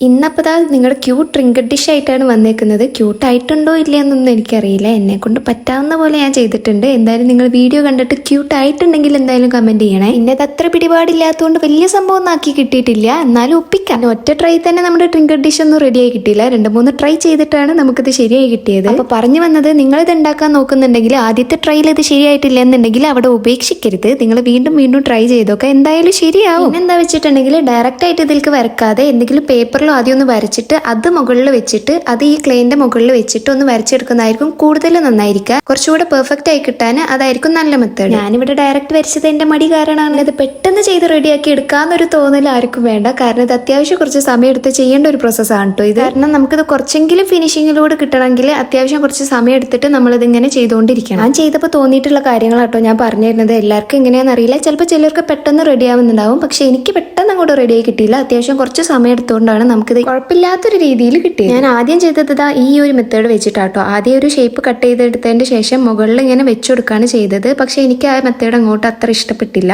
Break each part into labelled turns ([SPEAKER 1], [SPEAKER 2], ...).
[SPEAKER 1] ഇന്നപ്പോൾ നിങ്ങളുടെ cute ട്രിങ്കഡ് dish ആയിട്ടാണ് വന്നേക്കുന്നത്. ക്യൂട്ട് ആയിട്ടുണ്ടോ ഇല്ലയെന്നൊന്നും എനിക്കറിയില്ല. എന്നെ കൊണ്ട് പറ്റാവുന്ന പോലെ ഞാൻ ചെയ്തിട്ടുണ്ട്. എന്തായാലും നിങ്ങൾ വീഡിയോ കണ്ടിട്ട് ക്യൂട്ട് ആയിട്ടുണ്ടെങ്കിൽ എന്തായാലും കമന്റ് ചെയ്യണേ. പിന്നെ അത് അത്ര പിടിപാടില്ലാത്തതുകൊണ്ട് വലിയ സംഭവം ഒന്നും ആക്കി കിട്ടിയിട്ടില്ല, എന്നാലും ഒപ്പിക്കാം. ഒറ്റ ട്രൈ തന്നെ നമ്മുടെ ട്രിങ്കഡ് ഡിഷ് ഒന്നും റെഡിയായി കിട്ടിയില്ല. 2-3 ട്രൈ ചെയ്തിട്ടാണ് നമുക്കിത് ശരിയായി കിട്ടിയത്. അപ്പൊ പറഞ്ഞു വന്നത്, നിങ്ങൾ ഇത് ഉണ്ടാക്കാൻ നോക്കുന്നുണ്ടെങ്കിൽ ആദ്യത്തെ ട്രൈയിൽ ഇത് ശരിയായിട്ടില്ല എന്നുണ്ടെങ്കിൽ അവിടെ ഉപേക്ഷിക്കരുത്. നിങ്ങൾ വീണ്ടും വീണ്ടും ട്രൈ ചെയ്തൊക്കെ എന്തായാലും ശരിയാവും. പിന്നെന്താ വെച്ചിട്ടുണ്ടെങ്കിൽ ഡയറക്റ്റ് ആയിട്ട് ഇതിലേക്ക് വരക്കാതെ എന്തെങ്കിലും പേപ്പറിൽ ആദ്യം ഒന്ന് വരച്ചിട്ട് അത് മുകളിൽ വെച്ചിട്ട് അത് ഈ ക്ലേന്റെ മുകളിൽ വെച്ചിട്ട് ഒന്ന് വരച്ചെടുക്കുന്നതായിരിക്കും കൂടുതൽ നന്നായിരിക്കുക. കുറച്ചുകൂടെ പെർഫെക്റ്റ് ആയി കിട്ടാൻ അതായിരിക്കും നല്ല മെത്തേഡ്. ഞാനിവിടെ ഡയറക്റ്റ് വരച്ചത് എന്റെ മടി കാരണമാണ്. ഇത് പെട്ടെന്ന് ചെയ്ത് റെഡിയാക്കി എടുക്കാന്നൊരു തോന്നൽ ആർക്കും വേണ്ട. കാരണം ഇത് അത്യാവശ്യം കുറച്ച് സമയം എടുത്ത് ചെയ്യേണ്ട ഒരു പ്രോസസ്സാണ് കേട്ടോ ഇത്. കാരണം നമുക്കിത് കുറച്ചെങ്കിലും ഫിനിഷിങ്ങിലൂടെ കിട്ടണമെങ്കിൽ അത്യാവശ്യം കുറച്ച് സമയം എടുത്തിട്ട് നമ്മളിത് ഇങ്ങനെ ചെയ്തുകൊണ്ടിരിക്കണം. ഞാൻ ചെയ്തപ്പോൾ തോന്നിയിട്ടുള്ള കാര്യങ്ങളാട്ടോ ഞാൻ പറഞ്ഞു തരുന്നത്. എല്ലാവർക്കും എങ്ങനെയാണെന്ന് അറിയില്ല. ചിലപ്പോൾ ചിലർക്ക് പെട്ടെന്ന് റെഡി ആവുന്നുണ്ടാവും. പക്ഷെ എനിക്ക് പെട്ടെന്ന് അങ്ങോട്ട് റെഡിയായി കിട്ടിയില്ല. അത്യാവശ്യം കുറച്ച് സമയം എടുത്തുകൊണ്ടാണ് നമുക്കിത് കുഴപ്പമില്ലാത്തൊരു രീതിയിൽ കിട്ടിയത്. ഞാൻ ആദ്യം ചെയ്തത് ഈ ഒരു മെത്തേഡ് വെച്ചിട്ടാട്ടോ. ആദ്യം ഒരു ഷേപ്പ് കട്ട് ചെയ്തെടുത്തതിന് ശേഷം മുകളിൽ ഇങ്ങനെ വെച്ചുകൊടുക്കുകയാണ് ചെയ്തത്. പക്ഷെ എനിക്ക് ആ മെത്തേഡ് അങ്ങോട്ട് അത്ര ഇഷ്ടപ്പെട്ടില്ല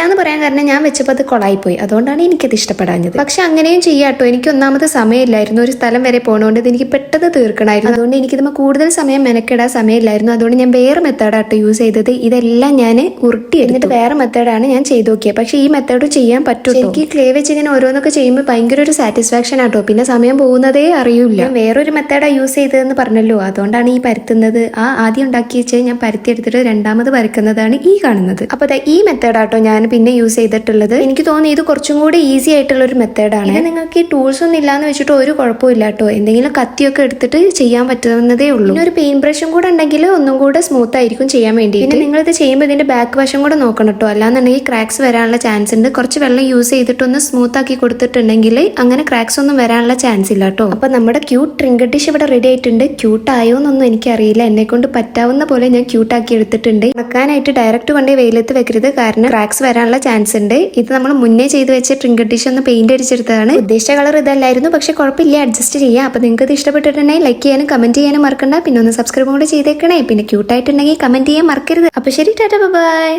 [SPEAKER 1] എന്ന് പറയാൻ കാരണം ഞാൻ വെച്ചപ്പോൾ അത് കൊളായിപ്പോയി. അതുകൊണ്ടാണ് എനിക്കത് ഇഷ്ടപ്പെടാഞ്ഞത്. പക്ഷെ അങ്ങനെയും ചെയ്യാട്ടോ. എനിക്ക് ഒന്നാമത് സമയമില്ലായിരുന്നു. ഒരു സ്ഥലം വരെ പോകണോണ്ട് ഇത് എനിക്ക് പെട്ടെന്ന് തീർക്കണമായിരുന്നു. അതുകൊണ്ട് എനിക്കിത് കൂടുതൽ സമയം മെനക്കെടാൻ സമയമില്ലായിരുന്നു. അതുകൊണ്ട് ഞാൻ വേറെ മെത്തേഡാട്ടോ യൂസ് ചെയ്തത്. ഇതെല്ലാം ഞാൻ ഉരുട്ടി എന്നിട്ട് വേറെ മെത്തേഡാണ് ഞാൻ ചെയ്ത് നോക്കിയത്. പക്ഷെ ഈ മെത്തേഡ് ചെയ്യാൻ പറ്റും. എനിക്ക് ക്ലേ വെച്ച് ഇങ്ങനെ ഓരോന്നൊക്കെ ചെയ്യുമ്പോൾ ഭയങ്കര ഒരു സാറ്റിസ്ഫാക്ഷൻ ആട്ടോ. പിന്നെ സമയം പോകുന്നതേ അറിയില്ല. വേറൊരു മെത്തേഡാണ് യൂസ് ചെയ്തതെന്ന് പറഞ്ഞല്ലോ, അതുകൊണ്ടാണ് ഈ പരത്തുന്നത്. ആദ്യം ഉണ്ടാക്കി വെച്ചാൽ ഞാൻ പരത്തിയെടുത്തിട്ട് രണ്ടാമത് പരക്കുന്നതാണ് ഈ കാണുന്നത്. അപ്പൊ ഈ മെത്തേഡാട്ടോ ഞാൻ പിന്നെ യൂസ് ചെയ്തിട്ടുള്ളത്. എനിക്ക് തോന്നി ഇത് കുറച്ചും കൂടി ഈസി ആയിട്ടുള്ള ഒരു മെത്തേഡാണ്. നിങ്ങൾക്ക് ഈ ടൂൾസ് ഒന്നും ഇല്ലാന്ന് വെച്ചിട്ട് ഒരു കുഴപ്പമില്ല കേട്ടോ. എന്തെങ്കിലും കത്തിയൊക്കെ എടുത്തിട്ട് ചെയ്യാൻ പറ്റുന്നതേ ഉള്ളൂ. പിന്നെ ഒരു പെയിന്റ് ബ്രഷും കൂടെ ഉണ്ടെങ്കിൽ ഒന്നും കൂടെ സ്മൂത്ത് ആയിരിക്കും ചെയ്യാൻ വേണ്ടി. പിന്നെ നിങ്ങൾ ഇത് ചെയ്യുമ്പോൾ ഇതിന്റെ ബാക്ക് വശം കൂടെ നോക്കണം കേട്ടോ. അല്ലാന്നുണ്ടെങ്കിൽ ക്രാക്സ് വരാനുള്ള ചാൻസ് ഉണ്ട്. കുറച്ച് വെള്ളം യൂസ് ചെയ്തിട്ടൊന്ന് സ്മൂത്ത് ആക്കി കൊടുത്തിട്ടുണ്ടെങ്കിൽ അങ്ങനെ ക്രാക്സ് ഒന്നും വരാനുള്ള ചാൻസ് ഇല്ല കേട്ടോ. അപ്പൊ നമ്മുടെ ക്യൂട്ട് ട്രിങ്കഡ് ഡിഷ് ഇവിടെ റെഡി ആയിട്ടുണ്ട്. ക്യൂട്ട് ആയോ എന്നൊന്നും എനിക്കറിയില്ല. എന്നെ കൊണ്ട് പറ്റാവുന്ന പോലെ ഞാൻ ക്യൂട്ട് ആക്കി എടുത്തിട്ടുണ്ട്. ഉണക്കാനായിട്ട് ഡയറക്റ്റ് കൊണ്ടേ വെയിലത്ത് വെക്കരുത്, കാരണം ക്രാക്സ് വരാനുള്ള ചാൻസ് ഉണ്ട്. ഇത് നമ്മൾ മുന്നേ ചെയ്ത് വെച്ച ട്രിങ്കഡ് ഡിഷ് ഒന്ന് പെയിന്റ് അടിച്ചെടുത്തതാണ്. ഉദ്ദേശിച്ച കളർ ഇതല്ലായിരുന്നു, പക്ഷെ കുഴപ്പമില്ല, അഡ്ജസ്റ്റ് ചെയ്യാം. അപ്പൊ നിങ്ങൾക്ക് ഇത് ഇഷ്ടപ്പെട്ടിട്ടുണ്ടെങ്കിൽ ലൈക്ക് ചെയ്യാനും കമന്റ് ചെയ്യാനും മറക്കണ്ട. പിന്നെ ഒന്ന് സബ്സ്ക്രൈബ് കൂടെ ചെയ്തേക്കണേ. പിന്നെ ക്യൂട്ട് ആയിട്ടുണ്ടെങ്കിൽ കമന്റ് ചെയ്യാൻ മറക്കരുത്. അപ്പൊ ശരി, ടാറ്റാ, ബൈ.